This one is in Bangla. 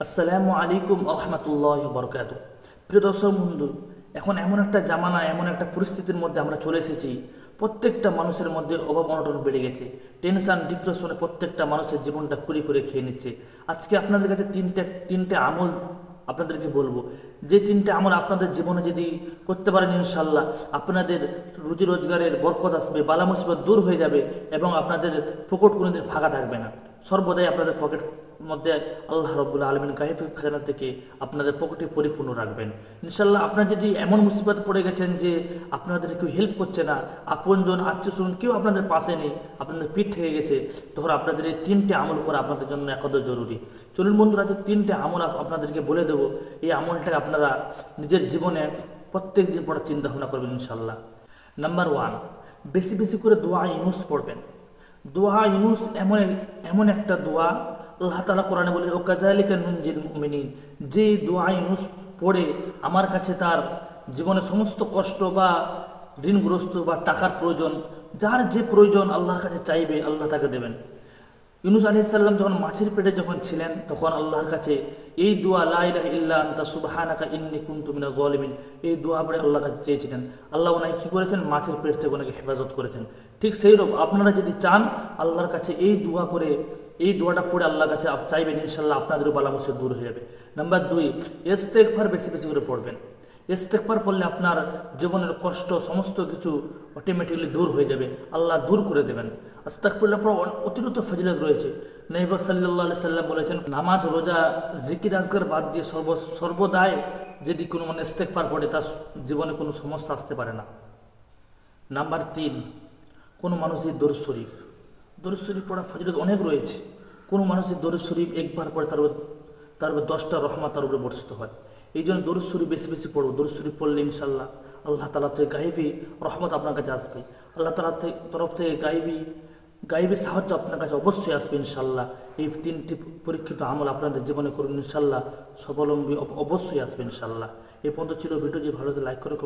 আসসালামু আলাইকুম রহমতুল্লাহি বরকাতুহু। প্রিয় দর্শক বন্ধু, এখন এমন একটা জামানা, এমন একটা পরিস্থিতির মধ্যে আমরা চলে এসেছি, প্রত্যেকটা মানুষের মধ্যে অভাব অনটন বেড়ে গেছে। টেনশন, ডিপ্রেশনে প্রত্যেকটা মানুষের জীবনটা কুড়ি করে খেয়ে নিচ্ছে। আজকে আপনাদের কাছে তিনটে আমল আপনাদেরকে বলবো, যে তিনটে আমল আপনাদের জীবনে যদি করতে পারেন, ইনশাল্লাহ আপনাদের রুজি রোজগারের বরকত আসবে, বালা মুসিবত দূর হয়ে যাবে এবং আপনাদের পকেট কোনোদিন ফাঁকা থাকবে না। সর্বদাই আপনাদের পকেট মধ্যে আল্লাহ রাব্বুল আলামিন গায়েবী খাজানা থেকে আপনাদের পকেটে পরিপূর্ণ রাখবেন ইনশাল্লাহ। আপনার যদি এমন মুসিবত পড়ে গেছেন যে আপনাদের কেউ হেল্প করছে না, আপনজন আত্মীয়স্বজন কেউ আপনাদের পাশে নেই, আপনাদের পিঠ থেকে গেছে, তখন আপনাদের এই তিনটে আমল করা আপনাদের জন্য একান্ত জরুরি। চলুন বন্ধুরা, যে তিনটে আমল আপনাদেরকে বলে দেবো, এই আমলটাকে আপনারা নিজের জীবনে প্রত্যেক দিন পড়ার চিন্তা ভাবনা করবেন ইনশাল্লাহ। নাম্বার 1, বেশি বেশি করে দোয়া ইউনুস পড়বেন। দোয়া ইউনুস এমন একটা দোয়া, আল্লাহ তাআলা কোরআনে বলে, ও কাযালিকা নুনজিল মুমিনিন, যে দোয়া ইউনুস পড়ে আমার কাছে তার জীবনে সমস্ত কষ্ট বা ঋণগ্রস্ত বা টাকার প্রয়োজন, যার যে প্রয়োজন আল্লাহর কাছে চাইবে, আল্লাহ তাকে দেবেন। ইউনুস আলাইহিস সালাম যখন মাছের পেটে যখন ছিলেন, তখন আল্লাহর কাছে এই দোয়া, লা ইলাহা ইল্লা আনতা সুবহানাকা ইন্নী কুনতু মিনাজ জালিমিন, এই দোয়া পড়ে আল্লাহর কাছে চেয়েছিলেন। আল্লাহ ওনাকে কী করেছেন? মাছের পেট থেকে ওনাকে হেফাজত করেছেন। ঠিক সেইরূপ আপনারা যদি চান আল্লাহর কাছে এই দোয়া করে, এই দোয়াটা পড়ে আল্লাহর কাছে চাইবেন, ইনশাল্লাহ আপনাদেরও বালা মুসিবত দূর হয়ে যাবে। নাম্বার 2, ইস্তেগফার বেশি বেশি করে পড়বেন। ইস্তেগফার পড়লে আপনার জীবনের কষ্ট সমস্ত কিছু অটোমেটিকলি দূর হয়ে যাবে, আল্লাহ দূর করে দেবেন। আস্তাগফিরুল্লাহ পর অতিরিক্ত ফজিলত রয়েছে। নবী পাক সাল্লাল্লাহু আলাইহি সাল্লাম বলেছেন, নামাজ, রোজা, জিকির আজকার বাদ দিয়ে সর্বদাই যদি কোনো ইস্তেগফার পড়ে, তার জীবনে কোনো সমস্যা আসতে পারে না। নাম্বার 3, কোনো মানুষের দরুদ শরীফ পড়া ফজিলত অনেক রয়েছে। কোনো মানুষের দরুদ শরীফ একবার পড়ে তার উপর 10টা রহমত তার উপরে বর্ষিত হয়। এই জন্য দরুদ শরীফ বেশি বেশি পড়বো। দরুদ শরীফ পড়লে ইনশাল্লাহ আল্লাহ তাআলা থেকে গায়েবী রহমত আপনার কাছে আসবে, আল্লাহ তাআলার তরফ থেকে গায়েবী সাহায্য আপনার কাছে অবশ্যই আসবে ইনশাল্লাহ। এই 3টি পরীক্ষিত আমল আপনাদের জীবনে করুন, ইনশাল্লাহ স্বাবলম্বী অবশ্যই আসবে ইনশাল্লাহ। এই পর্যন্ত ছিল ভিডিও। যে ভালো লাইক করে